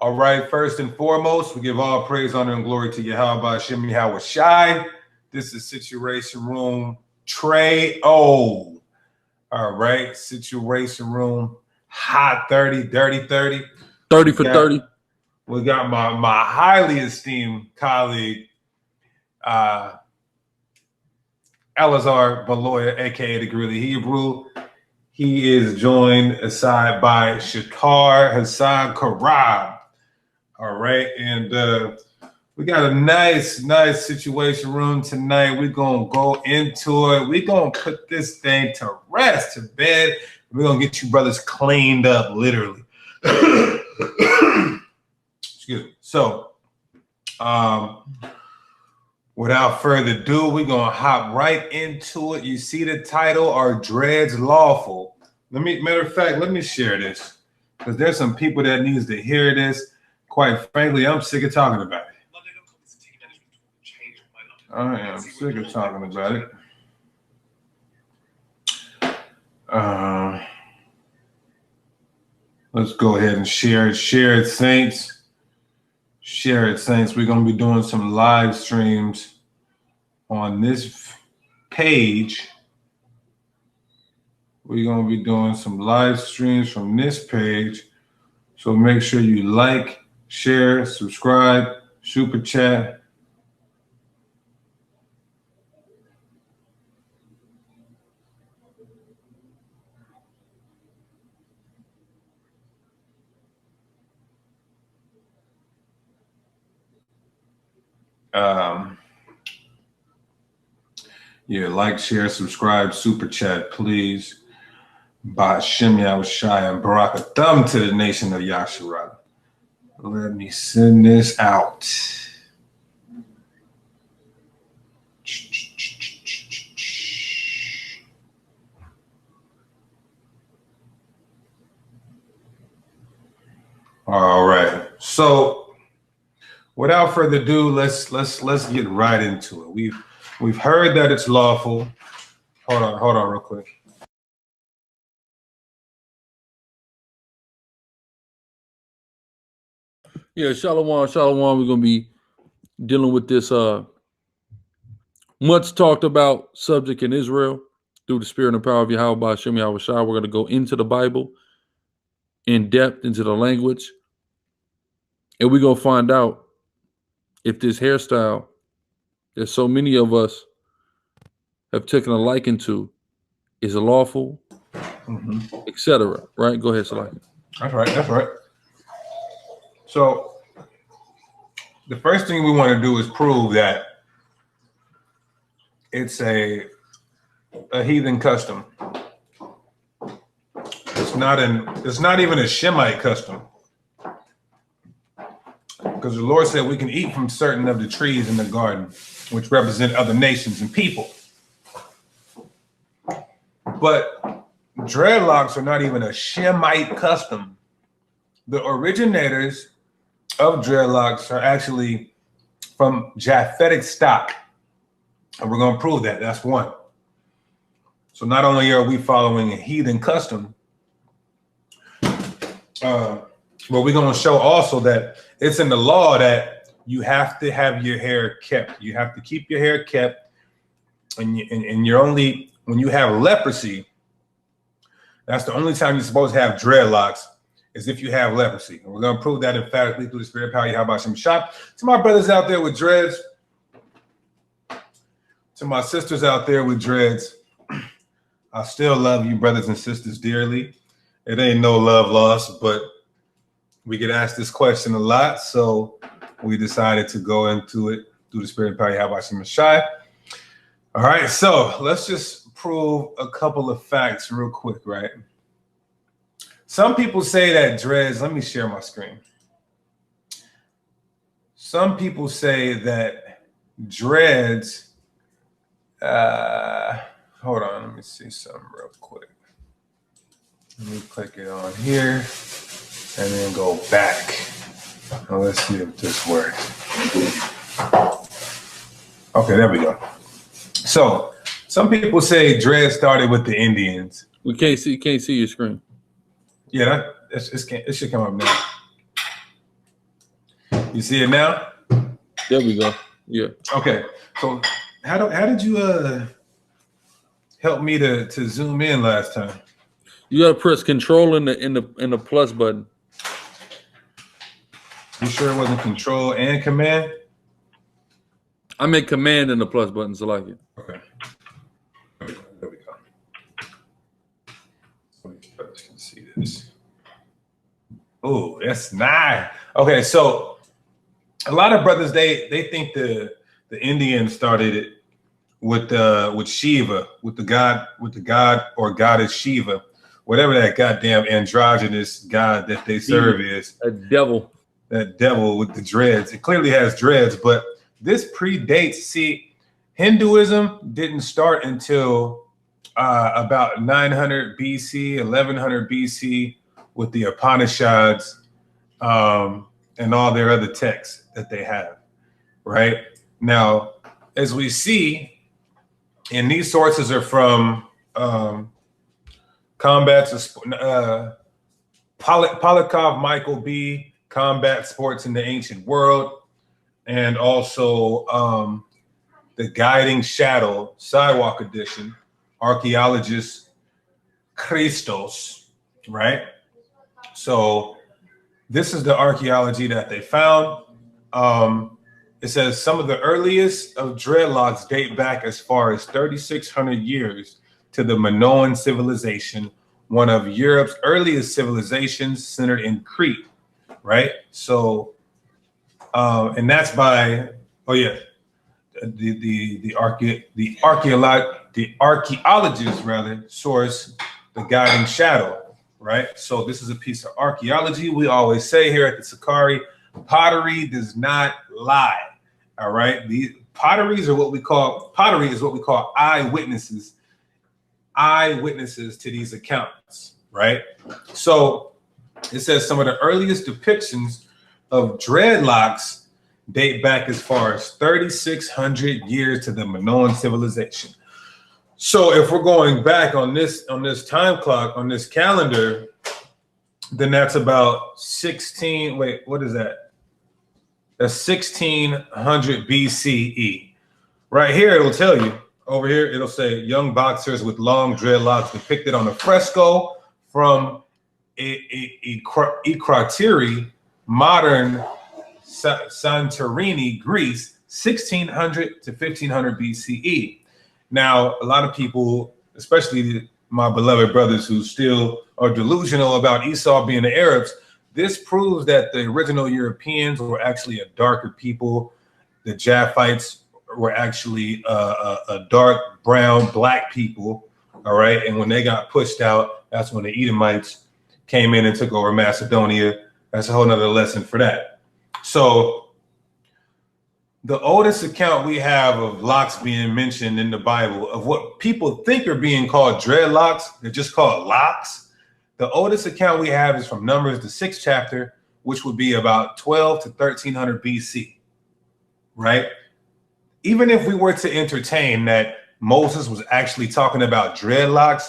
All right, first and foremost, we give all praise, honor, and glory to Yahweh Hashem Yahweh Shai. This is Situation Room Trey O. All right, Situation Room Hot 30, Dirty 30. 30 for 30. We got my highly esteemed colleague, Elazar Baloya, aka the Grilly Hebrew. He is joined aside by Shakar Hassan Karab. All right, and we got a nice situation room tonight. We're gonna go into it. We're gonna put this thing to rest, to bed. We're gonna get you brothers cleaned up, literally. Excuse me. So, without further ado, we're gonna hop right into it. You see the title, Are Dreads Lawful? Matter of fact, let me share this, because there's some people that needs to hear this. Quite frankly, I'm sick of talking about it. I am sick of talking about it. Let's go ahead and share it. Share it, Saints. Share it, Saints. We're going to be doing some live streams on this page. We're going to be doing some live streams from this page. So make sure you like, share, subscribe, super chat. Yeah, like, share, subscribe, super chat, please. By Shem Yahushai and Barak a thumb to the nation of Yasharah. Let me send this out. All right. So, without further ado, let's get right into it. We've heard that it's lawful. Hold on real quick. Yeah, shalom. We're going to be dealing with this much talked about subject in Israel through the spirit and power of Yahweh Hashem Yahweh Shai. We're going to go into the Bible in depth, into the language, and we're going to find out if this hairstyle that so many of us have taken a liking to is lawful, etc. Right? Go ahead, Salaki. That's right. So the first thing we want to do is prove that it's a heathen custom. It's not even a Shemite custom. Because the Lord said we can eat from certain of the trees in the garden, which represent other nations and people. But dreadlocks are not even a Shemite custom. The originators of dreadlocks are actually from Japhetic stock. And we're going to prove that. That's one. So not only are we following a heathen custom, but we're going to show also that it's in the law that you have to have your hair kept. You have to keep your hair kept. And you're only, when you have leprosy, that's the only time you're supposed to have dreadlocks, is if you have leprosy. And we're going to prove that emphatically through the spirit power. How about some shot? To my brothers out there with dreads, to my sisters out there with dreads, I still love you, brothers and sisters, dearly. It ain't no love lost, but we get asked this question a lot, so we decided to go into it through the spirit power. How about some shy? All right, so let's just prove a couple of facts real quick, right? Some people say that dreads, let me share my screen. Some people say that dreads, hold on, let me see something real quick. Let me click it on here and then go back. Now let's see if this works. Okay, there we go. So some people say dread started with the Indians. We can't see your screen. Yeah, it should come up now. You see it now? There we go. Yeah. Okay. So how did you help me to zoom in last time? You gotta press control in the plus button. You sure it wasn't control and command? I make command in the plus button, so like it. Okay. There we go. So you guys can see this. Oh, that's nice. Okay, so a lot of brothers they think the Indians started it with Shiva, with the god or goddess Shiva, whatever that goddamn androgynous god that they serve is. A devil. That devil with the dreads. It clearly has dreads, but this predates. See, Hinduism didn't start until about 900 BC, 1100 BC, with the Upanishads and all their other texts that they have. Right now, as we see, and these sources are from Polyakov Michael B. Combat Sports in the Ancient World, and also the Guiding Shadow Sidewalk Edition, archaeologist Christos, right? So this is the archaeology that they found. It says some of the earliest of dreadlocks date back as far as 3,600 years to the Minoan civilization, one of Europe's earliest civilizations centered in Crete, right? So, and that's by, oh yeah, the archaeologist rather source, the Guiding Shadow, right? So this is a piece of archaeology. We always say here at the Sakari, pottery does not lie. All right. The pottery is what we call eyewitnesses to these accounts. Right. So it says some of the earliest depictions of dreadlocks date back as far as 3,600 years to the Minoan civilization. So if we're going back on this time clock, on this calendar, then that's about 16. Wait, what is that? That's 1600 BCE. Right here, it'll tell you. Over here, it'll say young boxers with long dreadlocks depicted on a fresco from Ikratiri, modern Santorini, Greece, 1600 to 1500 BCE. Now, a lot of people, especially my beloved brothers who still are delusional about Esau being the Arabs, this proves that the original Europeans were actually a darker people. The Japhites were actually a dark brown black people. All right. And when they got pushed out, that's when the Edomites came in and took over Macedonia. That's a whole nother lesson for that. So the oldest account we have of locks being mentioned in the Bible, of what people think are being called dreadlocks, they're just called locks. The oldest account we have is from Numbers, the 6th chapter, which would be about 12 to 1300 BC, right? Even if we were to entertain that Moses was actually talking about dreadlocks,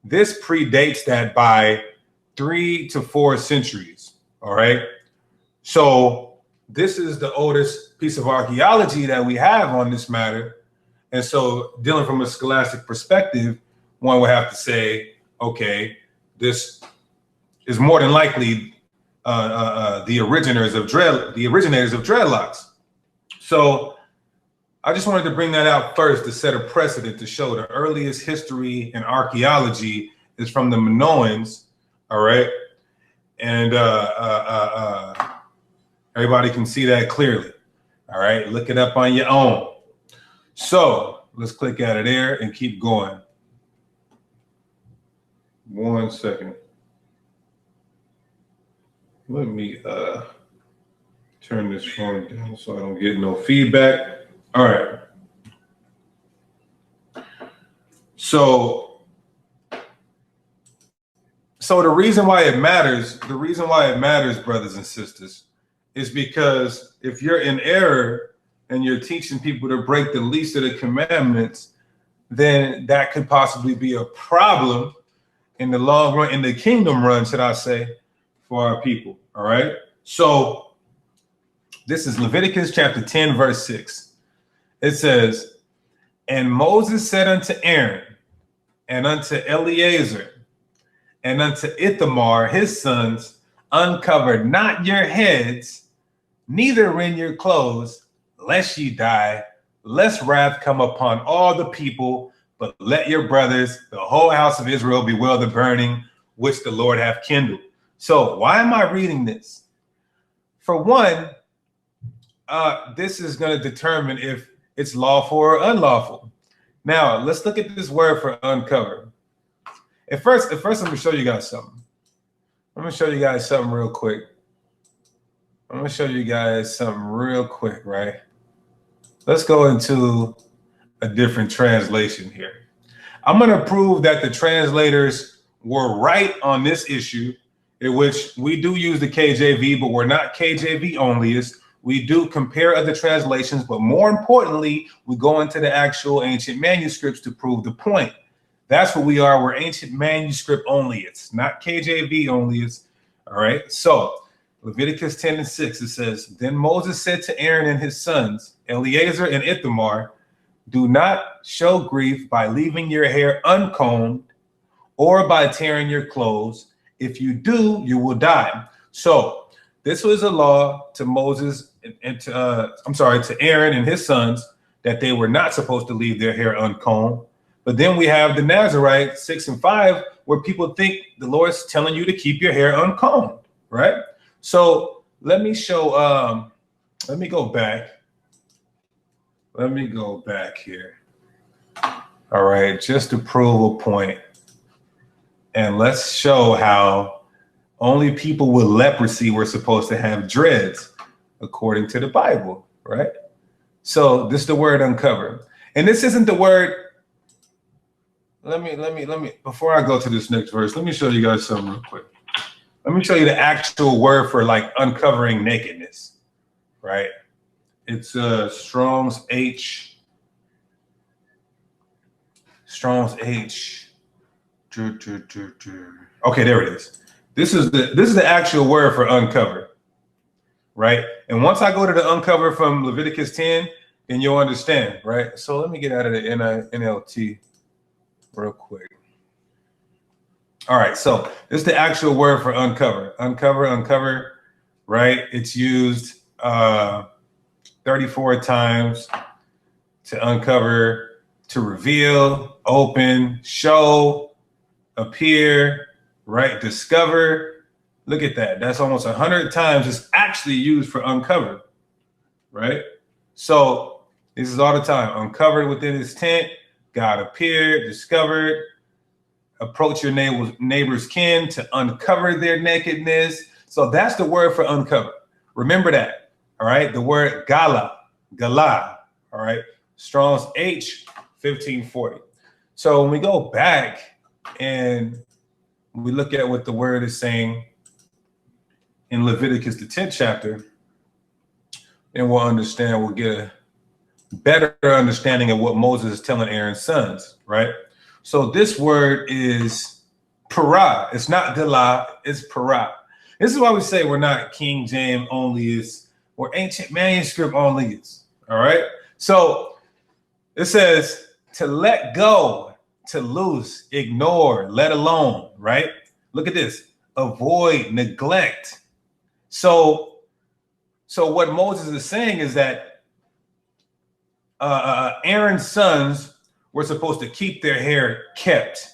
this predates that by 3 to 4 centuries, all right? So this is the oldest piece of archaeology that we have on this matter. And so dealing from a scholastic perspective, one would have to say, okay, this is more than likely the originators of dreadlocks. So I just wanted to bring that out first to set a precedent to show the earliest history and archaeology is from the Minoans. All right, and everybody can see that clearly. All right, look it up on your own. So let's click out of there and keep going. 1 second. Let me turn this phone down so I don't get no feedback. All right. So the reason why it matters, brothers and sisters, is because if you're in error and you're teaching people to break the least of the commandments, then that could possibly be a problem in the long run, in the kingdom run, should I say, for our people. All right. So This is Leviticus chapter 10, verse 6. It says, and Moses said unto Aaron, and unto Eleazar, and unto Ithamar his sons, uncover not your heads, neither rend your clothes, lest ye die, lest wrath come upon all the people, but let your brothers, the whole house of Israel, bewail the burning which the Lord hath kindled. So why am I reading this? For one, this is going to determine if it's lawful or unlawful. Now, let's look at this word for uncover. At first, I'm going to show you guys something. I'm going to show you guys something real quick. Right? Let's go into a different translation here. I'm going to prove that the translators were right on this issue, in which we do use the KJV, but we're not KJV onlyists. We do compare other translations, but more importantly, we go into the actual ancient manuscripts to prove the point. That's what we are. We're ancient manuscript onlyists, not KJV onlyists. All right. So Leviticus 10 and 6, it says, then Moses said to Aaron and his sons, Eleazar and Ithamar, do not show grief by leaving your hair uncombed or by tearing your clothes. If you do, you will die. So this was a law to Moses and to Aaron and his sons, that they were not supposed to leave their hair uncombed. But then we have the Nazarite 6 and 5, where people think the Lord's telling you to keep your hair uncombed, right? So let me show, let me go back. Let me go back here. All right, just to prove a point. And let's show how only people with leprosy were supposed to have dreads, according to the Bible, right? So this is the word uncover. And this isn't the word. Let me, before I go to this next verse, let me show you guys something real quick. Let me show you the actual word for like uncovering nakedness, right? It's Strong's H. Okay, there it is. This is the actual word for uncover, right? And once I go to the uncover from Leviticus 10, then you'll understand, right? So let me get out of the NLT real quick. All right, so this is the actual word for uncover. Uncover, right? It's used 34 times to uncover, to reveal, open, show, appear, right? Discover. Look at that. That's almost 100 times it's actually used for uncover, right? So this is all the time. Uncovered within his tent, God appeared, discovered, approach your neighbor's kin to uncover their nakedness. So that's the word for uncover. Remember that. All right. The word gala. All right. Strong's H 1540. So when we go back and we look at what the word is saying in Leviticus, the 10th chapter, and we'll understand, we'll get a better understanding of what Moses is telling Aaron's sons, right? So this word is para. It's not dela, it's para. This is why we say we're not King James onlyists, we're ancient manuscript onlyists, all right? So it says to let go, to loose, ignore, let alone, right? Look at this, avoid, neglect. So what Moses is saying is that Aaron's sons were supposed to keep their hair kept.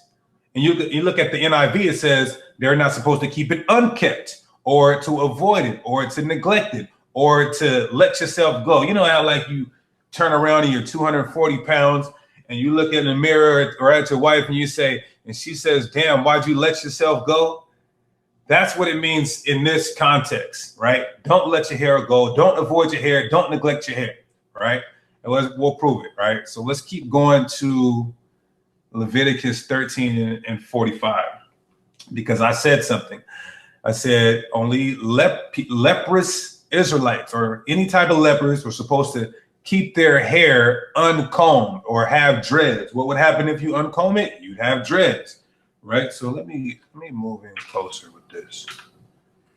And you look at the NIV, it says they're not supposed to keep it unkept, or to avoid it, or to neglect it, or to let yourself go. You know how like you turn around and you're 240 pounds and you look in the mirror or at your wife and you say, and she says, damn, why'd you let yourself go? That's what it means in this context, right? Don't let your hair go. Don't avoid your hair. Don't neglect your hair, right? And we'll prove it, right? So let's keep going to Leviticus 13 and 45, because I said something. I said only leprous Israelites or any type of lepers were supposed to keep their hair uncombed or have dreads. What would happen if you uncomb it? You'd have dreads, right? So let me move in closer with this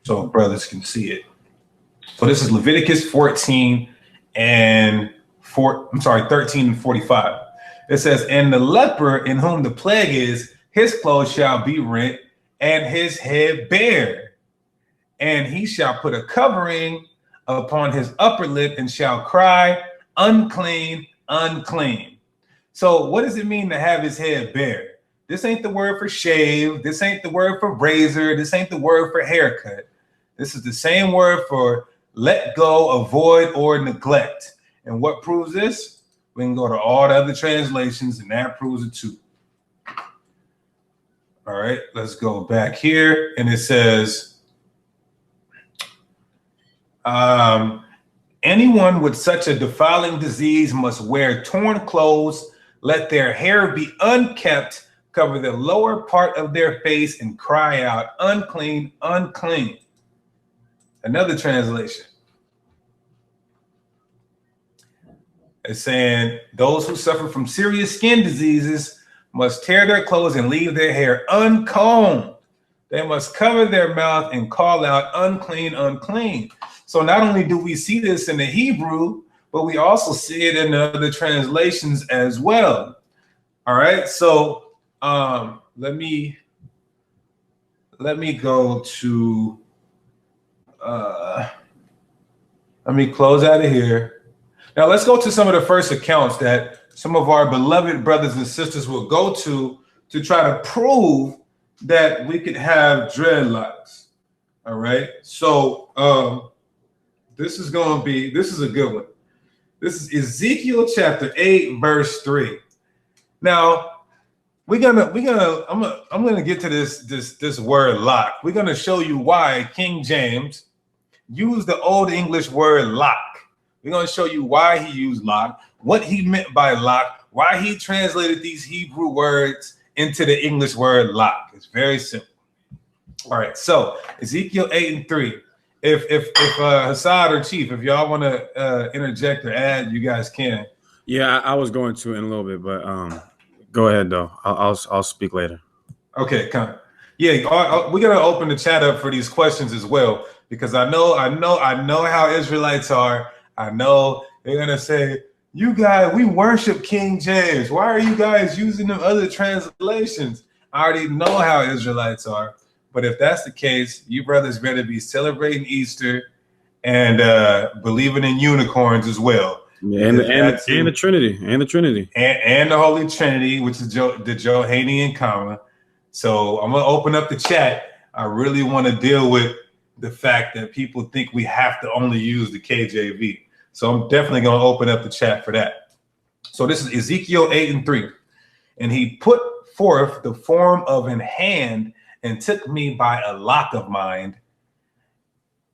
so brothers can see it. So this is Leviticus 13 and 45. It says, and the leper in whom the plague is, his clothes shall be rent and his head bare. And he shall put a covering upon his upper lip and shall cry, unclean, unclean. So what does it mean to have his head bare? This ain't the word for shave. This ain't the word for razor. This ain't the word for haircut. This is the same word for let go, avoid, or neglect. And what proves this? We can go to all the other translations, and that proves it too. All right, let's go back here. And it says, anyone with such a defiling disease must wear torn clothes, let their hair be unkept, cover the lower part of their face, and cry out, unclean, unclean. Another translation. It's saying those who suffer from serious skin diseases must tear their clothes and leave their hair uncombed. They must cover their mouth and call out unclean, unclean. So not only do we see this in the Hebrew, but we also see it in the other translations as well. All right. So let me go to let me close out of here. Now let's go to some of the first accounts that some of our beloved brothers and sisters will go to try to prove that we could have dreadlocks. All right. So this is a good one. This is Ezekiel chapter 8, verse 3. Now I'm gonna get to this word lock. We're gonna show you why King James used the Old English word lock. We're going to show you why he used lock, what he meant by lock, why he translated these Hebrew words into the English word lock. It's very simple. All right, so Ezekiel 8 and 3. If Hassad or Chief, if y'all want to interject or add, you guys can. Yeah, I was going to in a little bit, but go ahead though. I'll speak later. Okay, come. Yeah, we're gonna open the chat up for these questions as well, because I know how Israelites are. I know they're gonna say, you guys, we worship King James. Why are you guys using them other translations? I already know how Israelites are. But if that's the case, you brothers better be celebrating Easter and believing in unicorns as well. Yeah, and the Trinity. And the Holy Trinity, which is the Johannine comma. So I'm gonna open up the chat. I really want to deal with the fact that people think we have to only use the KJV. So I'm definitely going to open up the chat for that. So this is Ezekiel 8 and 3. And he put forth the form of an hand and took me by a lock of mine.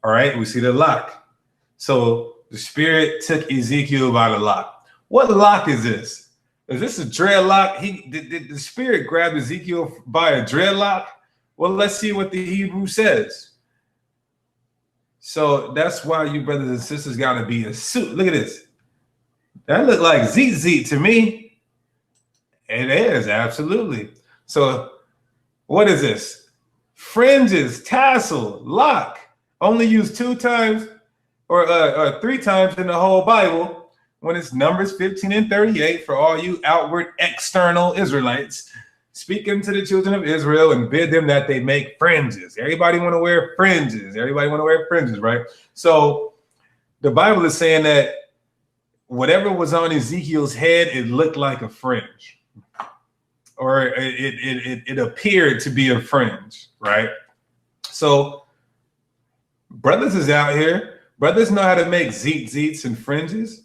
All right, we see the lock. So the Spirit took Ezekiel by the lock. What lock is this? Is this a dreadlock? Did the Spirit grab Ezekiel by a dreadlock? Well, let's see what the Hebrew says. So that's why you brothers and sisters got to be a suit. Look at this. That look like zit to me. It is, absolutely. So what is this? Fringes, tassel, lock. Only used 2 times or 3 times in the whole Bible, when it's Numbers 15 and 38 for all you outward external Israelites. Speaking to the children of Israel and bid them that they make fringes. Everybody want to wear fringes. Everybody want to wear fringes, right? So the Bible is saying that whatever was on Ezekiel's head, it looked like a fringe, or it appeared to be a fringe, right? So brothers is out here. Brothers know how to make zits and fringes.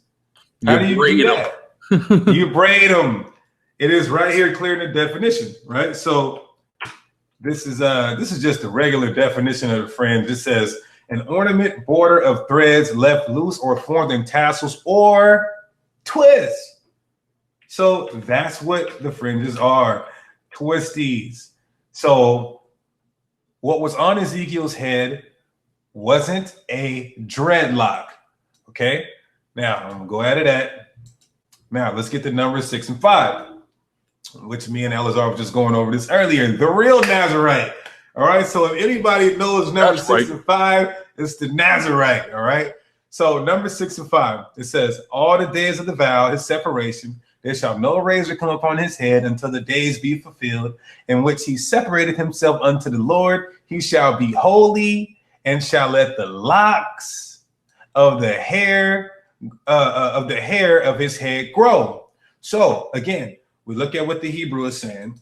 How do you do that? You braid them. It is right here, clear in the definition, right? So this is just a regular definition of the fringe. It says an ornament border of threads left loose or formed in tassels or twists. So that's what the fringes are, twisties. So what was on Ezekiel's head wasn't a dreadlock. Okay, now I'm gonna go out of that. Now let's get to Numbers 6 and 5. Which me and Elazar were just going over this earlier. The real Nazarite. All right. So if anybody knows Numbers 6 and 5, It's the Nazarite, all right? So number 6 and 5, it says, all the days of the vow, his separation, there shall no razor come upon his head until the days be fulfilled, in which he separated himself unto the Lord. He shall be holy and shall let the locks of the hair of his head grow. So again, we look at what the Hebrew is saying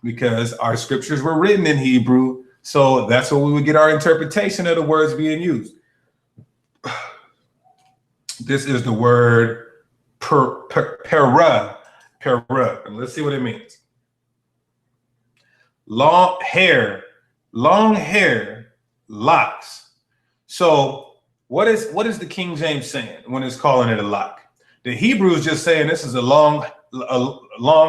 because our scriptures were written in Hebrew. So that's where we would get our interpretation of the words being used. This is the word pera. And let's see what it means. Long hair, locks. So what is the King James saying when it's calling it a lock? The Hebrew is just saying this is a long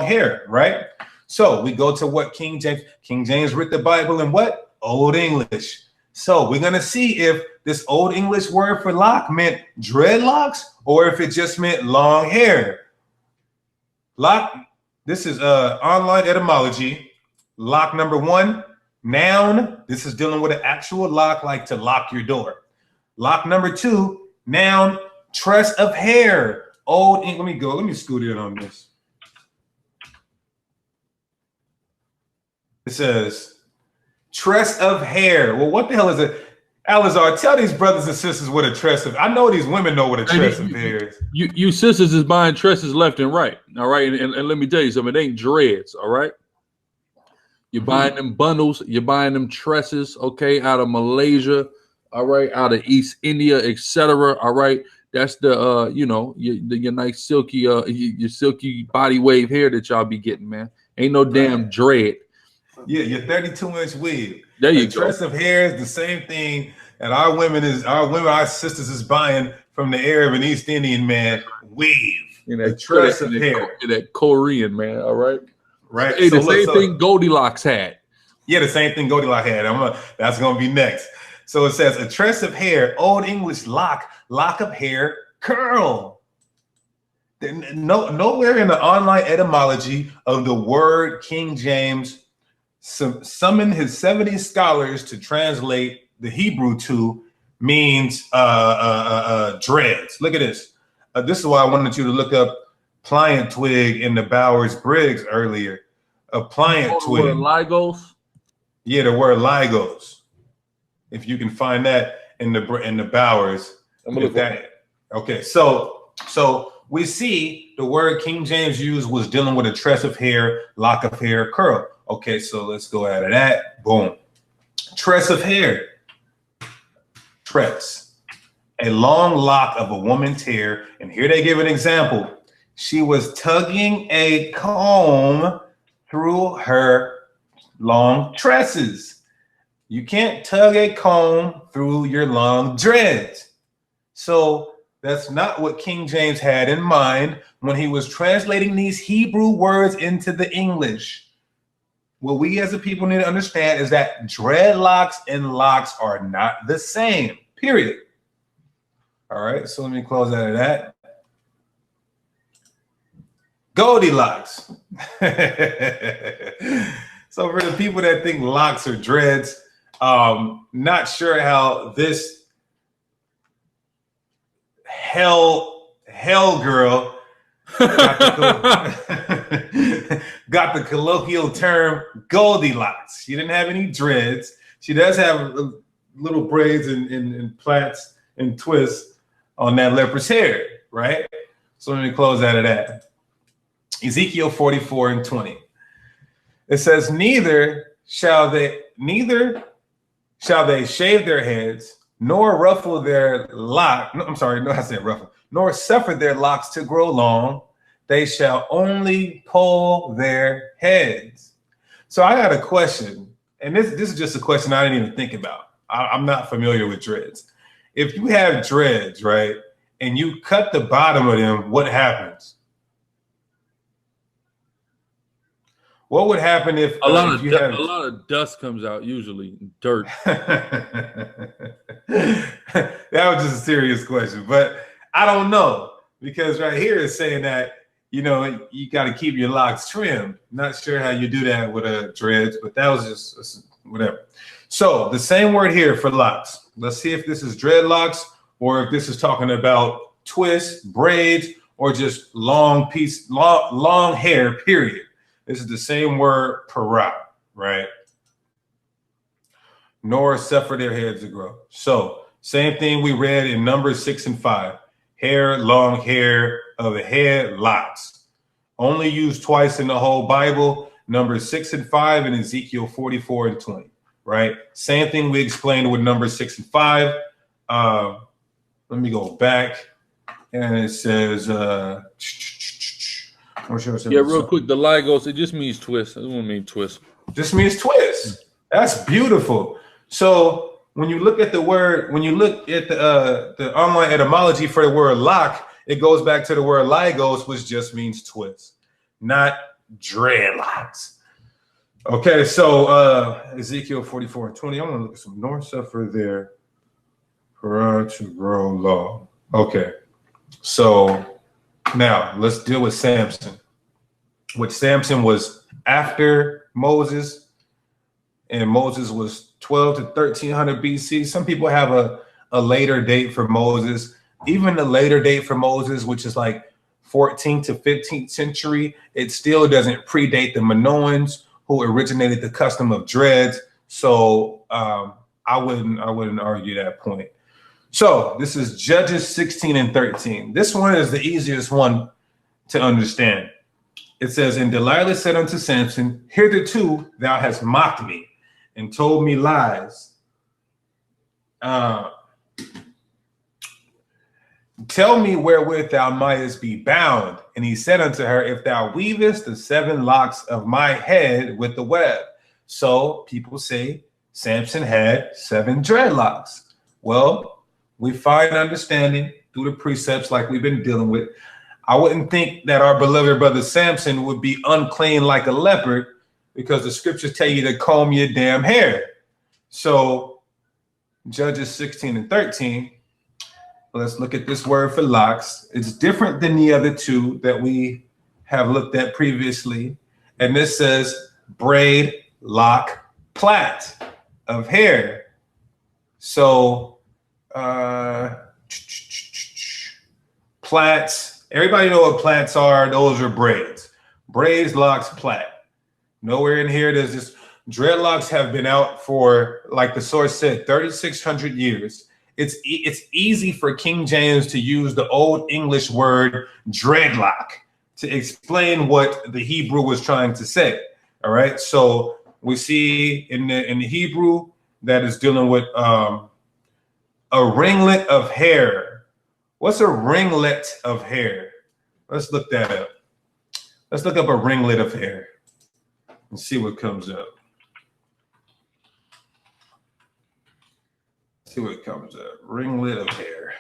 hair, right? So we go to what King James wrote the Bible in what? Old English. So we're going to see if this Old English word for lock meant dreadlocks or if it just meant long hair. Lock, this is online etymology. Lock number 1, noun. This is dealing with an actual lock, like to lock your door. Lock number 2, noun, tress of hair. Old English. Let me scoot in on this. It says tress of hair. Well, what the hell is it? Alizar, tell these brothers and sisters what a tress of. I know these women know what a tress of hair is. You sisters is buying tresses left and right. All right. And let me tell you something. It ain't dreads. All right. You're buying them bundles. You're buying them tresses. Okay. Out of Malaysia. All right. Out of East India, etc. All right. That's the your nice silky your silky body wave hair that y'all be getting, man. Ain't no damn dread. Yeah, your 32-inch wig. There you go. Tress of hair is the same thing that our sisters is buying from the Arab and East Indian man. Weave. That tress of hair. That Korean man. All right. Right. Hey, the same thing Goldilocks had. Yeah, the same thing Goldilocks had. That's gonna be next. So it says a tress of hair, Old English lock of hair, curl. Nowhere in the online etymology of the word King James summoned his 70 scholars to translate the Hebrew to means dreads. Look at this. This is why I wanted you to look up pliant twig in the Bowers-Briggs earlier. A pliant twig. The word ligos? Yeah, the word ligos. If you can find that in the Bowers. I'm gonna look that. Okay, so we see the word King James used was dealing with a tress of hair, lock of hair, curl. Okay, so let's go out of that. Boom. Tress of hair. Tress. A long lock of a woman's hair. And here they give an example. She was tugging a comb through her long tresses. You can't tug a comb through your long dreads. So that's not what King James had in mind when he was translating these Hebrew words into the English. What we as a people need to understand is that dreadlocks and locks are not the same, period. All right, so let me close out of that. Goldilocks. So for the people that think locks are dreads, not sure how this hell girl got the colloquial term Goldilocks. She didn't have any dreads. She does have little braids and plaits and twists on that leopard's hair, right? So let me close out of that. Ezekiel 44:20. It says, neither shall they shave their heads, nor ruffle their nor suffer their locks to grow long. They shall only pull their heads. So I got a question, and this is just a question I didn't even think about. I'm not familiar with dreads. If you have dreads, right, and you cut the bottom of them, what happens? What would happen if a lot of dust comes out, usually dirt? That was just a serious question, but I don't know, because right here it's saying that, you got to keep your locks trimmed. Not sure how you do that with a dreads, but that was just whatever. So the same word here for locks. Let's see if this is dreadlocks or if this is talking about twists, braids, or just long hair, period. This is the same word, para, right? Nor suffer their heads to grow. So same thing we read in Numbers 6 and 5. Hair, long hair of the head, locks. Only used twice in the whole Bible, Numbers 6 and 5 and Ezekiel 44 and 20, right? Same thing we explained with Numbers 6 and 5. Let me go back. And it says, yeah, real quick, the Lagos, it just means twist. It doesn't mean twist. Just means twist. That's beautiful. So when you look at the word, when you look at the online etymology for the word lock, it goes back to the word Lagos, which just means twist, not dreadlocks. Okay, so Ezekiel 44 and 20. I want to look at some north suffer there for to grow long. Okay. So now let's deal with Samson. Which Samson was after Moses, and Moses was 12 to 1300 BC. Some people have a later date for Moses. Even the later date for Moses, which is like 14th to 15th century, it still doesn't predate the Minoans who originated the custom of dreads. So I wouldn't argue that point. So this is Judges 16 and 13. This one is the easiest one to understand. It says, and Delilah said unto Samson, hitherto thou hast mocked me and told me lies. Tell me wherewith thou mightest be bound. And he said unto her, if thou weavest the 7 locks of my head with the web. So people say Samson had 7 dreadlocks. Well, we find understanding through the precepts like we've been dealing with. I wouldn't think that our beloved brother Samson would be unclean like a leopard because the scriptures tell you to comb your damn hair. So Judges 16 and 13, let's look at this word for locks. It's different than the other two that we have looked at previously. And this says braid, lock, plait of hair. So plaits, everybody know what plaits are. Those are braids. Braids, locks, plait. Nowhere in here does this. Dreadlocks have been out for, like the source said, 3,600 years. It's easy for King James to use the old English word dreadlock to explain what the Hebrew was trying to say. All right. So we see in the Hebrew that is dealing with a ringlet of hair. What's a ringlet of hair? Let's look that up. Let's look up a ringlet of hair and see what comes up. See what comes up. Ringlet of hair.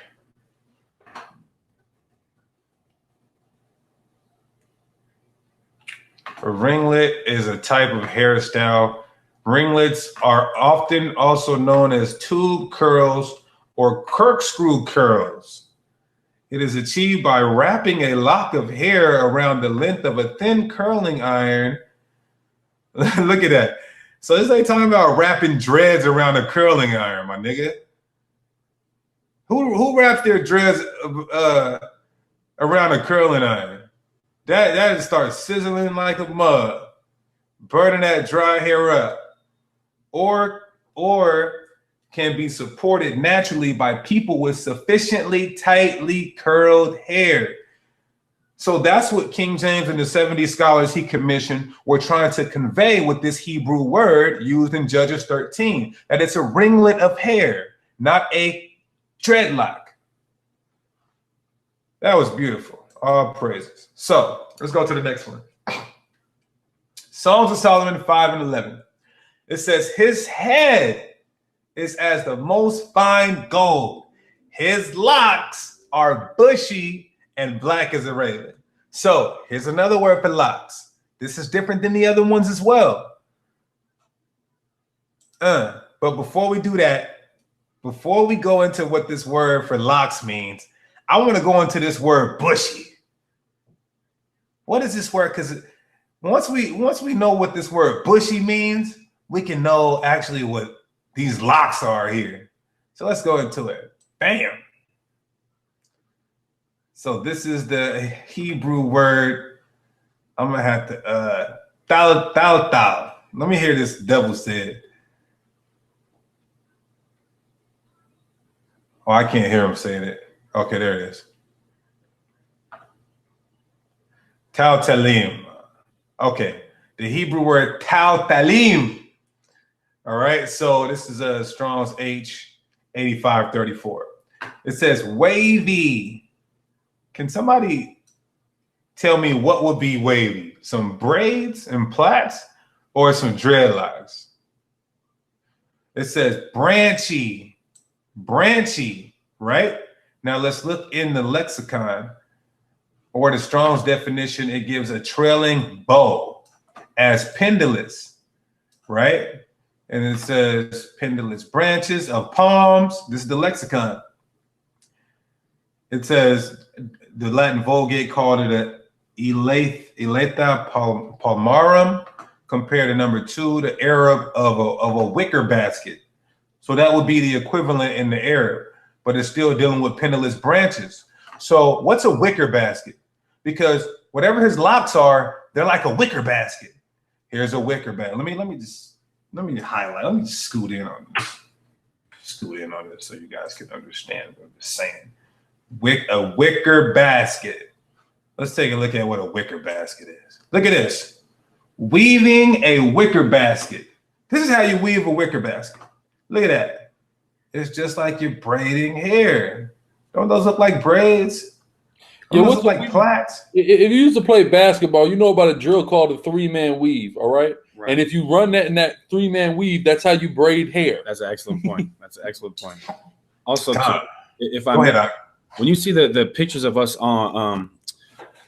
A ringlet is a type of hairstyle. Ringlets are often also known as tube curls or corkscrew curls. It is achieved by wrapping a lock of hair around the length of a thin curling iron. Look at that. So this ain't talking about wrapping dreads around a curling iron, my nigga. Who wraps their dreads around a curling iron? That starts sizzling like a mug, burning that dry hair up. Or can be supported naturally by people with sufficiently tightly curled hair. So that's what King James and the 70 scholars he commissioned were trying to convey with this Hebrew word used in Judges 13, that it's a ringlet of hair, not a dreadlock. That was beautiful. All praises. So let's go to the next one. Songs of Solomon 5 and 11. It says, his head is as the most fine gold. His locks are bushy and black as a raven. So here's another word for locks. This is different than the other ones as well. But before we do that, before we go into what this word for locks means, I want to go into this word bushy. What is this word? Because once we know what this word bushy means, we can know actually what these locks are here. So let's go into it. Bam. So this is the Hebrew word. I'm gonna have to tal. Let me hear this devil said. Oh, I can't hear him saying it. Okay, there it is. Talim. Okay, the Hebrew word talim. All right, so this is a Strong's H 8534. It says wavy. Can somebody tell me what would be wavy? Some braids and plaits or some dreadlocks? It says branchy, right? Now let's look in the lexicon or the Strong's definition. It gives a trailing bow as pendulous, right? And it says pendulous branches of palms. This is the lexicon. It says the Latin Vulgate called it a Eletha palmarum, compared to number 2, the Arab of a wicker basket. So that would be the equivalent in the Arab, but it's still dealing with pendulous branches. So what's a wicker basket? Because whatever his locks are, they're like a wicker basket. Here's a wicker basket. Let me highlight. Let me scoot in on this. So you guys can understand what I'm saying. A wicker basket. Let's take a look at what a wicker basket is. Look at this. Weaving a wicker basket. This is how you weave a wicker basket. Look at that. It's just like you're braiding hair. Don't those look like braids? Don't those look like plaits? If you used to play basketball, you know about a drill called a 3-man weave, all right? And if you run that in that 3-man weave, that's how you braid hair. That's an excellent point. Also, if Go ahead, Doc. When you see the pictures of us on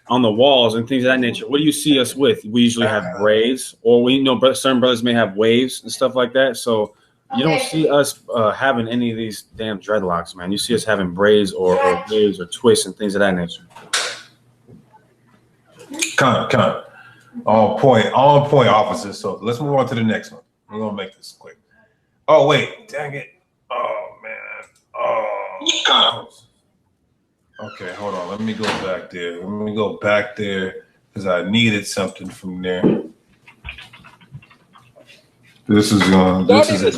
the walls and things of that nature, what do you see us with? We usually have braids, or we know certain brothers may have waves and stuff like that. So you don't see us having any of these damn dreadlocks, man. You see us having braids or waves or twists and things of that nature. Come on. On point, officer. So let's move on to the next one. We're gonna make this quick. Oh wait, dang it. Oh man. Oh. Okay, hold on. Let me go back there because I needed something from there. Start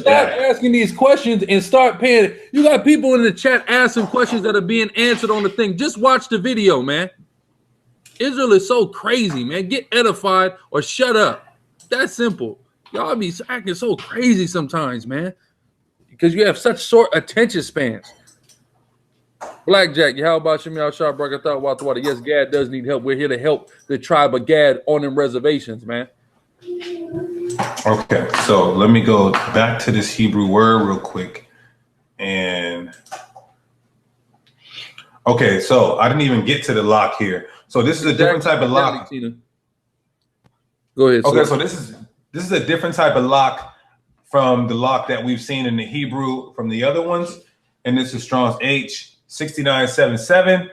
asking these questions and start paying. You got people in the chat asking questions that are being answered on the thing. Just watch the video, man. Israel is so crazy, man. Get edified or shut up. That's simple. Y'all be acting so crazy sometimes, man, because you have such short attention spans. Blackjack, how about Shemi Al-Shah, Brakatah, Watawata? Yes, Gad does need help. We're here to help the tribe of Gad on them reservations, man. Okay, so let me go back to this Hebrew word real quick. And okay, so I didn't even get to the lock here. So this is a different type of lock. Go ahead. Okay, so this is a different type of lock from the lock that we've seen in the Hebrew from the other ones. And this is Strong's H 6977.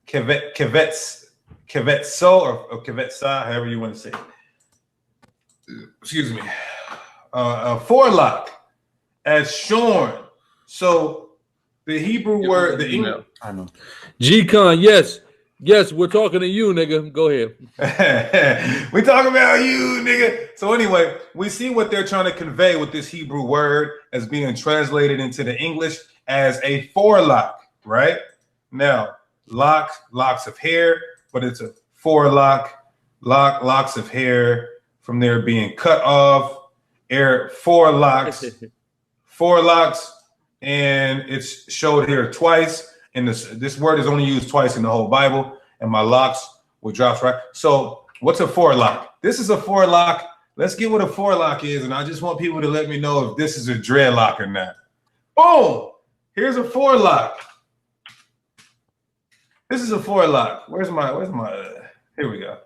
Kevetso or Kevetsa, however you want to say it. Excuse me. A forelock as shorn. So the Hebrew word, the English. I know. G-Con, yes, we're talking to you, nigga. Go ahead. We talking about you, nigga. So anyway, we see what they're trying to convey with this Hebrew word as being translated into the English as a forelock, right? Now, locks of hair, but it's a forelock, locks of hair from there being cut off, forelocks, and it's showed here twice. And this word is only used twice in the whole Bible, and my locks will drop right. So what's a forelock? This is a forelock. Let's get what a forelock is, and I just want people to let me know if this is a dreadlock or not. Boom! Here's a forelock. This is a forelock. Where's my here we go.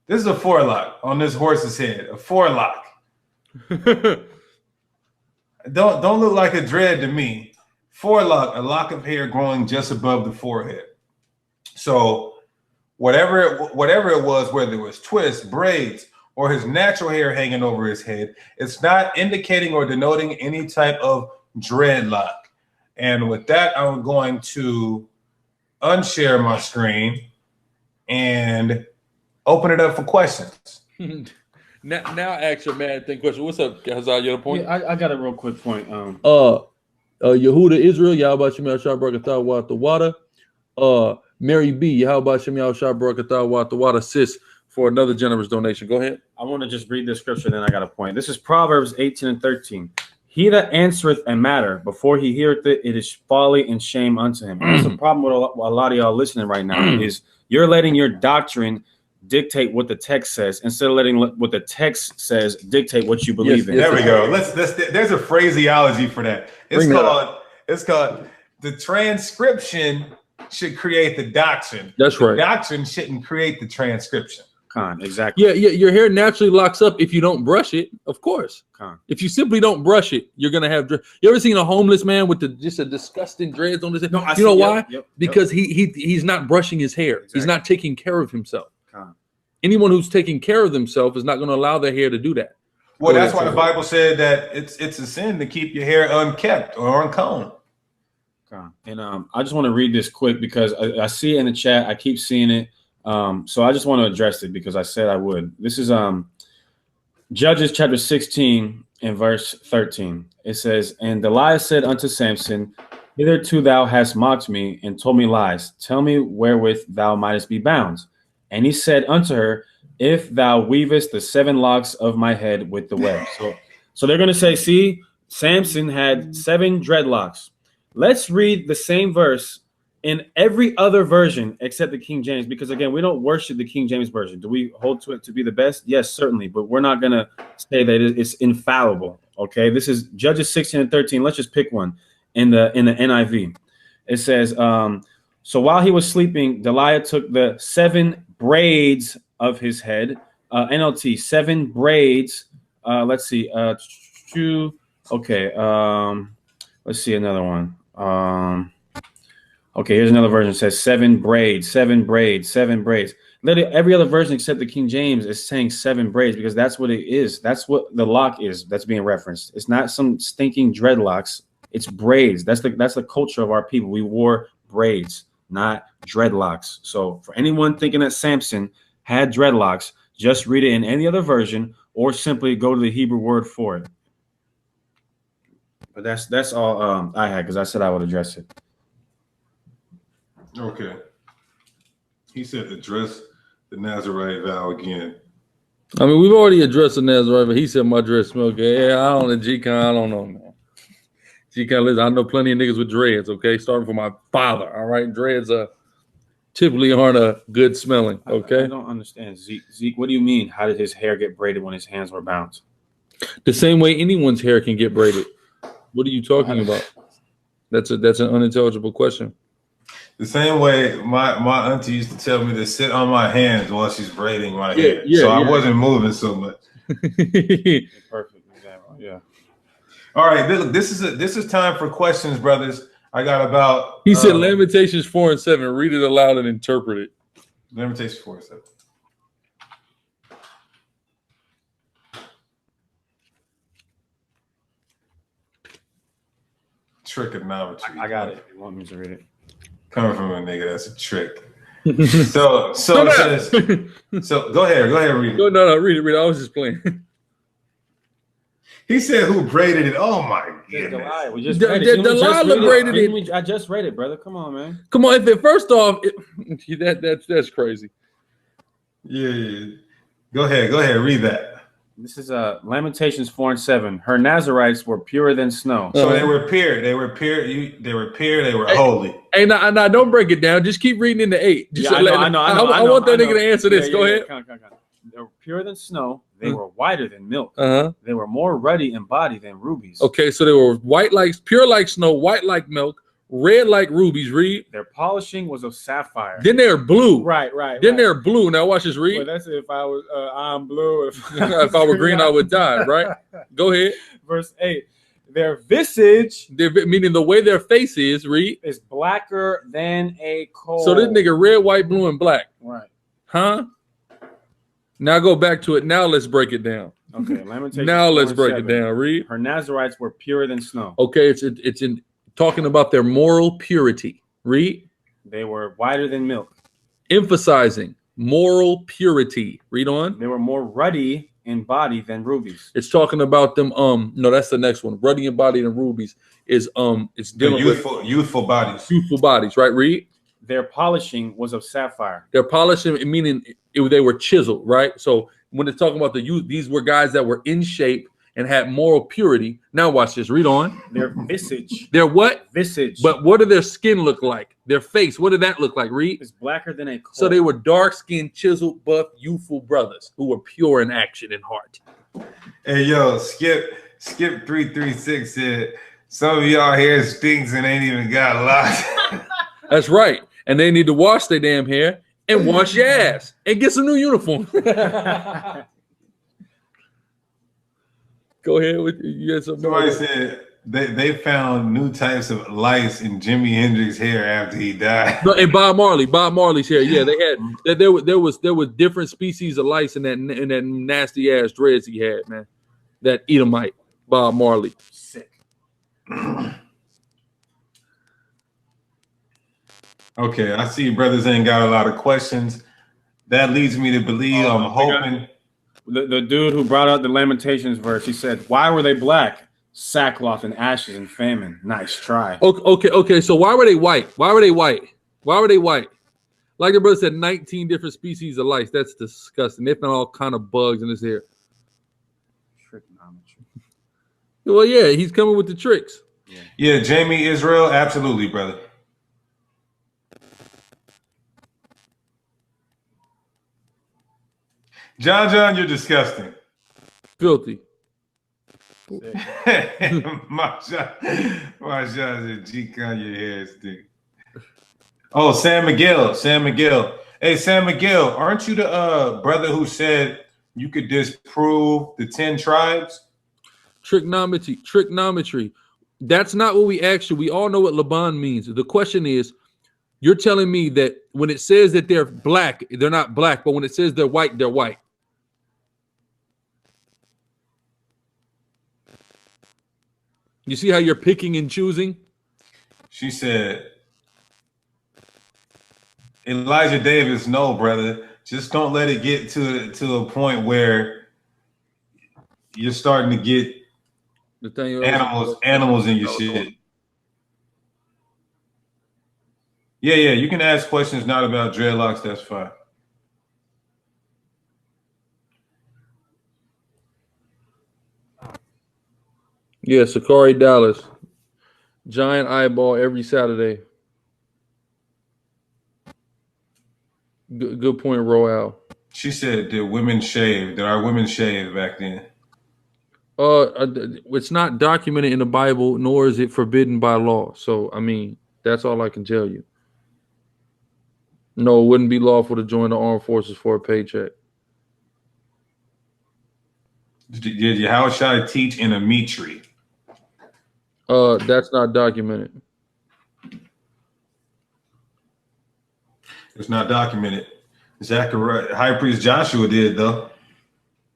This is a forelock on this horse's head. A forelock. Don't look like a dread to me. Forelock, a lock of hair growing just above the forehead. So whatever it was, whether it was twists, braids, or his natural hair hanging over his head. It's not indicating or denoting any type of dreadlock. And with that, I'm going to unshare my screen and open it up for questions. now ask your man thing question. What's up, Hazard? You have a point? Yeah, I got a real quick point. Yehuda Israel, Yahweh Shem Yahshua Barakatah Wa the water. Mary B, Yahweh Shem Yahshua Barakatah Wa the water, sis, for another generous donation. Go ahead. I want to just read the scripture, then I got a point. This is Proverbs 18:13. He that answereth a matter before he heareth it, it is folly and shame unto him. And that's the problem with a lot of y'all listening right now is you're letting your doctrine dictate what the text says instead of letting what the text says dictate what you believe in. There we go. There's a phraseology for that. It's called the transcription should create the doctrine. That's right. The doctrine shouldn't create the transcription. Exactly. Yeah, your hair naturally locks up if you don't brush it, of course. If you simply don't brush it, you're gonna have. You ever seen a homeless man with just a disgusting dreads on his head? No, you know why? Because he's not brushing his hair. Exactly. He's not taking care of himself. Anyone who's taking care of themselves is not going to allow their hair to do that. Well, that's why the Bible said that it's a sin to keep your hair unkept or uncombed. And I just want to read this quick because I see it in the chat. I keep seeing it. So I just want to address it because I said I would. This is Judges chapter 16 and verse 13. It says, and Delilah said unto Samson, hitherto thou hast mocked me and told me lies. Tell me wherewith thou mightest be bound. And he said unto her, if thou weavest the 7 locks of my head with the web. So they're going to say, see, Samson had 7 dreadlocks. Let's read the same verse in every other version except the King James, because again, we don't worship the King James version. Do we hold to it to be the best? Yes, certainly, but we're not going to say that it's infallible. Okay, this is Judges 16 and 13. Let's just pick one in the NIV. It says, so while he was sleeping, Delilah took the 7 braids of his head. NLT, 7 braids. Let's see. Okay. Let's see another one. Okay, here's another version. It says 7 braids, 7 braids, 7 braids. Literally every other version except the King James is saying 7 braids because that's what it is. That's what the lock is that's being referenced. It's not some stinking dreadlocks. It's braids. That's the culture of our people. We wore braids, not dreadlocks. So for anyone thinking that Samson had dreadlocks, just read it in any other version or simply go to the Hebrew word for it. But that's all I had because I said I would address it. Okay. He said address the Nazarite vow again. I mean, we've already addressed the Nazarite, but he said my dress smell good. Yeah, I don't know, G-Con, I don't know, man. G-Con, listen, I know plenty of niggas with dreads, okay? Starting from my father, all right? Dreads typically aren't a good smelling, okay? I don't understand. Zeke, what do you mean? How did his hair get braided when his hands were bound? The same way anyone's hair can get braided. What are you talking about? That's an unintelligible question. The same way my auntie used to tell me to sit on my hands while she's braiding my hair. I wasn't moving so much. Perfect example. Yeah. All right, this is time for questions, brothers. I got about. He said Lamentations 4 and 7. Read it aloud and interpret it. Lamentations 4 and 7. Trigonometry. I got it. You want me to read it? Coming from a nigga, that's a trick. So go ahead, read it. No, read it. I was just playing. He said who braided it. Oh my goodness. We just read it. Delilah braided it. I just read it, brother. Come on, man. Come on. First off, that's crazy. Yeah. Go ahead, read that. This is Lamentations 4 and 7. Her Nazarites were purer than snow. So they were pure. They were holy. Hey, now don't break it down. Just keep reading into 8. I know. I want that nigga to answer this. Go ahead. Come on. They were purer than snow. They were whiter than milk. Uh-huh. They were more ruddy in body than rubies. Okay, so they were pure like snow, white like milk, red like rubies. Read. Their polishing was of sapphire. Then they're blue. Right. Then they're blue. Now watch this. Read. Well, that's if I was I'm blue. If I were green, I would die. Right. Go ahead. Verse 8. Their visage, meaning the way their face is. Read. Is blacker than a coal. So this nigga red, white, blue, and black. Right. Huh? Now go back to it. Now let's break it down. Okay, Lamentations. Now let's 4 and break it 7. down. Read. Her Nazarites were purer than snow. Okay, it's in talking about their moral purity. Read. They were whiter than milk. Emphasizing moral purity. Read on. They were more ruddy in body than rubies. It's talking about them. No, that's the next one. Ruddy in body than rubies is it's dealing with youthful bodies. youthful bodies. Right. Read. Their polishing was of sapphire. Their polishing, meaning they were chiseled. Right. So when it's talking about the youth, these were guys that were in shape and had moral purity. Now watch this. Read on. Their visage. Their what? Visage. But what did their skin look like? Their face. What did that look like? Read. It's blacker than a coal. So they were dark-skinned, chiseled, buff, youthful brothers who were pure in action and heart. Hey, yo, Skip 336 said, some of y'all hair stinks and ain't even got locks. That's right. And they need to wash their damn hair and wash your ass and get some new uniform. Go ahead. You had something. Somebody said they found new types of lice in Jimi Hendrix's hair after he died. No, and Bob Marley's hair. Yeah, they had there was different species of lice in that nasty ass dreads he had, man. That Edomite, Bob Marley. Sick. Okay, I see brothers ain't got a lot of questions. That leads me to believe I'm hoping. The dude who brought out the Lamentations verse, he said, why were they black? Sackcloth and ashes and famine. Nice try. Okay. So why were they white? Why were they white? Like the brother said, 19 different species of lice. That's disgusting. They found all kind of bugs in his hair. Trigonometry. Well, yeah, he's coming with the tricks. Yeah, Jamie Israel, absolutely, brother. John, you're disgusting. Filthy. my shot said, G-Con, your hair stink. Oh, Sam Miguel. Hey, Sam Miguel, aren't you the brother who said you could disprove the 10 tribes? Trigonometry. That's not what we asked you. We all know what Laban means. The question is, you're telling me that when it says that they're black, they're not black, but when it says they're white, they're white. You see how you're picking and choosing? She said, Elijah Davis, no, brother. Just don't let it get to a point where you're starting to get animals in your shit. Yeah, you can ask questions not about dreadlocks, that's fine. Yeah, Sakari Dallas. Giant eyeball every Saturday. Good point, Royale. She said, did women shave? Did our women shave back then? It's not documented in the Bible, nor is it forbidden by law. So, I mean, that's all I can tell you. No, it wouldn't be lawful to join the armed forces for a paycheck. Did Yahushua teach in a meat tree? That's not documented. It's not documented. Zachariah, High Priest Joshua did, though.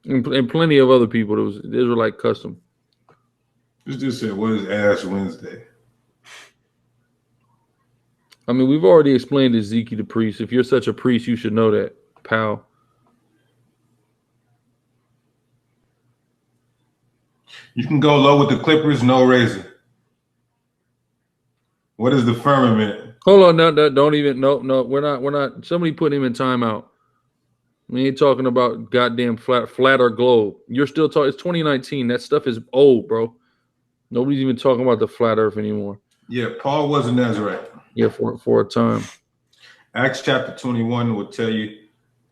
And plenty of other people. It was Israelite custom. This dude said, what is Ash Wednesday? I mean, we've already explained Ezekiel the priest. If you're such a priest, you should know that, pal. You can go low with the Clippers, no razor. What is the firmament? Hold on, no, don't even. No, we're not. Somebody put him in timeout. We ain't talking about goddamn flatter globe. You're still talking. It's 2019. That stuff is old, bro. Nobody's even talking about the flat Earth anymore. Yeah, Paul was a Nazarite. Yeah, for a time. Acts chapter 21 will tell you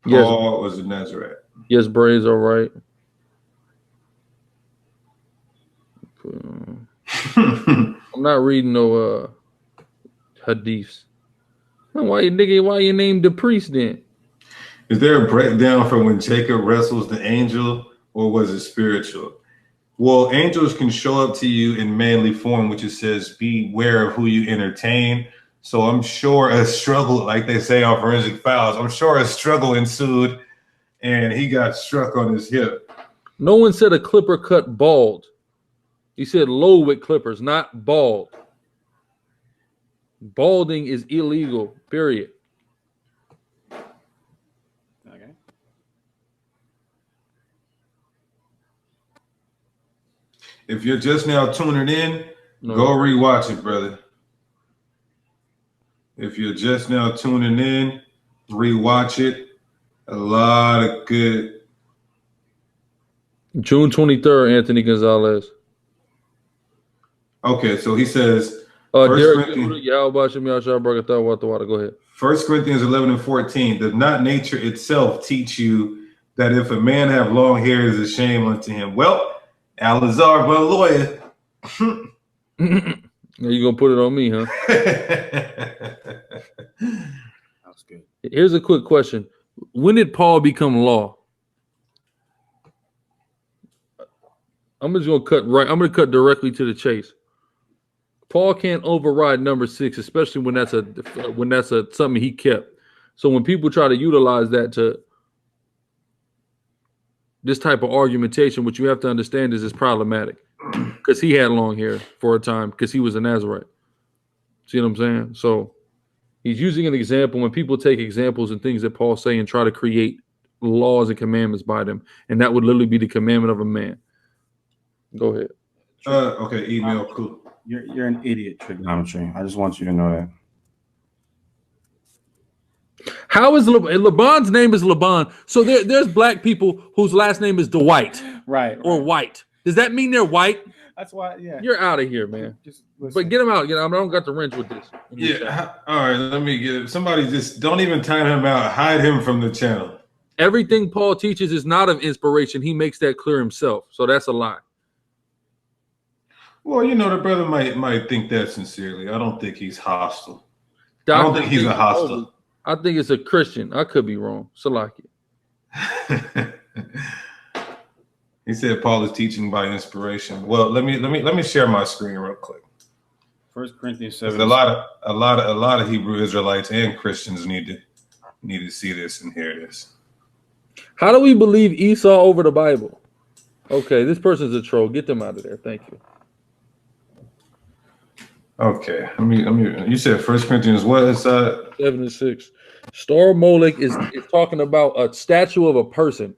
Paul was a Nazarite. Yes, Bray's all right. I'm not reading no hadiths. Why you named the priest then? Is there a breakdown for when Jacob wrestles the angel, or was it spiritual? Well, angels can show up to you in manly form, which it says, beware of who you entertain. So I'm sure a struggle, like they say on Forensic Files, I'm sure a struggle ensued, and he got struck on his hip. No one said a clipper cut bald. He said low with clippers, not bald. Balding is illegal, period. Okay. If you're just now tuning in, No. go rewatch it, brother. If you're just now tuning in, rewatch it. A lot of good. June 23rd, Anthony Gonzalez. Okay, so he says, Derek, Go ahead. 1 Corinthians 11 and 14. Does not nature itself teach you that if a man have long hair, it is a shame unto him? Well, Alazar, but a lawyer. You gonna put it on me, huh? That's good. Here's a quick question. When did Paul become law? I'm gonna cut directly to the chase. Paul can't override number 6, especially when that's something he kept. So when people try to utilize that to this type of argumentation, what you have to understand is it's problematic because he had long hair for a time because he was a Nazarite. See what I'm saying? So he's using an example when people take examples and things that Paul say and try to create laws and commandments by them, and that would literally be the commandment of a man. Go ahead. Okay, email, cool. You're an idiot, trigonometry. I just want you to know that. How is Laban's name is Laban? So there's black people whose last name is Dwight, Right. or White. Does that mean they're white? That's why. Yeah. You're out of here, man. Just listen. But get him out. I don't got the wrench with this. Yeah. All right. Let me get it. Somebody just don't even time him out. Hide him from the channel. Everything Paul teaches is not of inspiration. He makes that clear himself. So that's a lie. Well, the brother might think that sincerely. I don't think he's hostile. I don't think he's a hostile. I think it's a Christian. I could be wrong. Salaki. He said Paul is teaching by inspiration. Well, let me share my screen real quick. 1 Corinthians 7. A lot of Hebrew Israelites and Christians need to see this and hear this. How do we believe Esau over the Bible? Okay, this person's a troll. Get them out of there. Thank you. Okay, you said 1 Corinthians what is 7 and 6. Star Molech is talking about a statue of a person.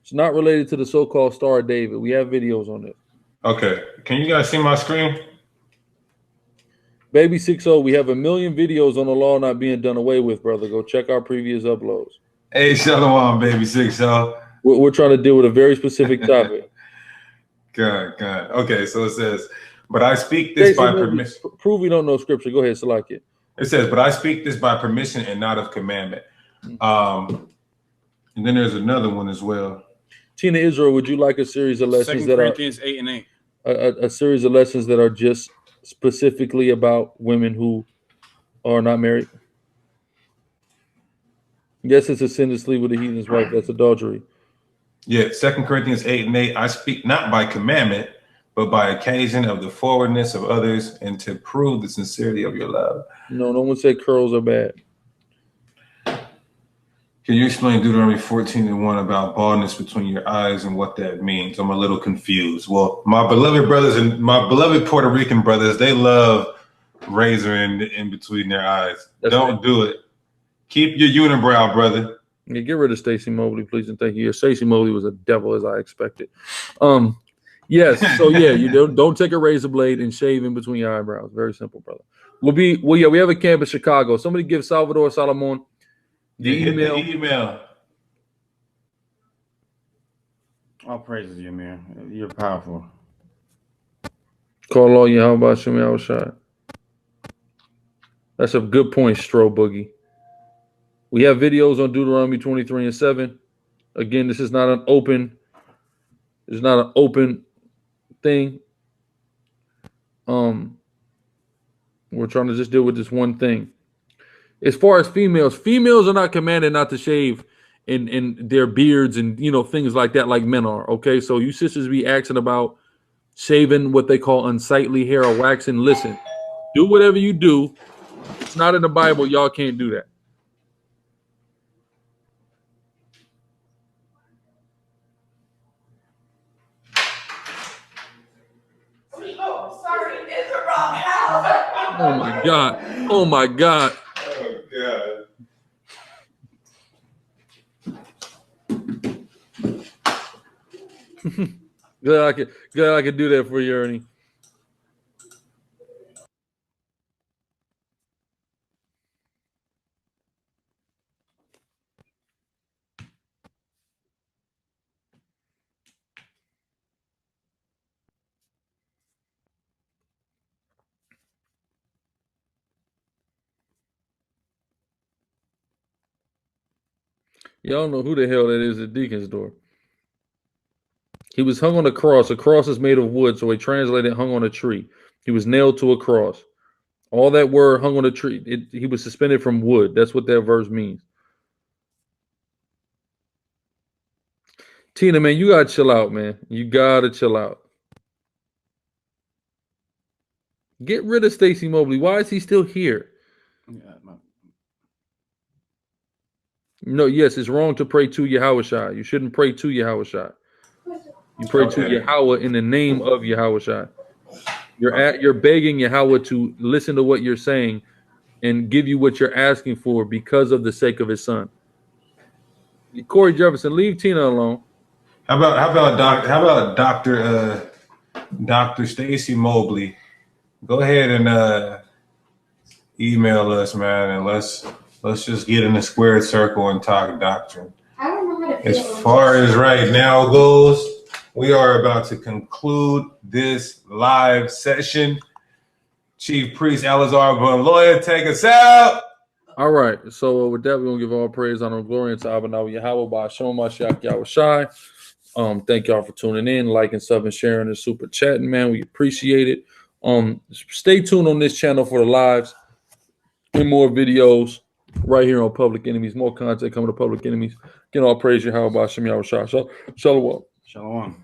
It's not related to the so-called Star of David. We have videos on it. Okay, can you guys see my screen? Baby 60, we have 1 million videos on the law not being done away with, brother. Go check our previous uploads. Hey, Shalom, baby 60. We're trying to deal with a very specific topic. God. Okay, so it says, but I speak this by permission. Prove we don't know scripture. Go ahead, Salaki. It says, but I speak this by permission and not of commandment. And then there's another one as well. Tina Israel, would you like a series of lessons 2 that Corinthians 8 and 8. a series of lessons that are just specifically about women who are not married? Yes, it's a sin to sleep with a heathen's wife. That's adultery. Yeah, 2 Corinthians 8 and 8. I speak not by commandment, but by occasion of the forwardness of others, and to prove the sincerity of your love. No one said curls are bad. Can you explain Deuteronomy 14 and 1 about baldness between your eyes and what that means? I'm a little confused. Well, my beloved brothers and my beloved Puerto Rican brothers, they love razor in between their eyes. Don't do it. Keep your unibrow, brother. Yeah, get rid of Stacey Mobley, please, and thank you. Stacey Mobley was a devil, as I expected. Yes, so yeah, you don't take a razor blade and shave in between your eyebrows. Very simple, brother. We have a camp in Chicago. Somebody give Salvador Salomon the email. All praises you, man. You're powerful. Call all you. How about Shemi Awashai? That's a good point, Stro Boogie. We have videos on Deuteronomy 23 and 7. Again, this is not an open. It's not an open thing. We're trying to just deal with this one thing. As far as females are not commanded not to shave in their beards and things like that, like men are. Okay, so you sisters be asking about shaving what they call unsightly hair or waxing. Listen, do whatever you do. It's not in the Bible. Y'all can't do that. Oh my God. Oh my God. Oh God. Glad I could do that for you, Ernie. Y'all know who the hell that is at Deacon's door. He was hung on a cross. A cross is made of wood, so he translated hung on a tree. He was nailed to a cross. All that word hung on a tree. He was suspended from wood. That's what that verse means. Tina, man, you gotta chill out, man. You gotta chill out. Get rid of Stacey Mobley. Why is he still here? No, yes, it's wrong to pray to Yahushua. You shouldn't pray to Yahushua. You pray to Yahweh in the name of Yahushua. You're begging Yahweh to listen to what you're saying and give you what you're asking for because of the sake of his son. Corey Jefferson, leave Tina alone. How about Dr. Stacey Mobley? Go ahead and email us, man, and let's just get in the squared circle and talk doctrine. I don't know how to As feel. far as right now goes, we are about to conclude this live session. Chief Priest Elazar Von Lawyer, take us out. All right. So with that, we're gonna give all praise, honor, and glory unto Abba Yahweh by Shalom Mashiach Yahushai. Thank y'all for tuning in, liking, subbing, sharing, and super chatting, man. We appreciate it. Stay tuned on this channel for the lives and more videos right here on Public Enemies. More content coming to Public Enemies. Again, all praise Yahweh by Shem Yahushai. Shalom. Shalom.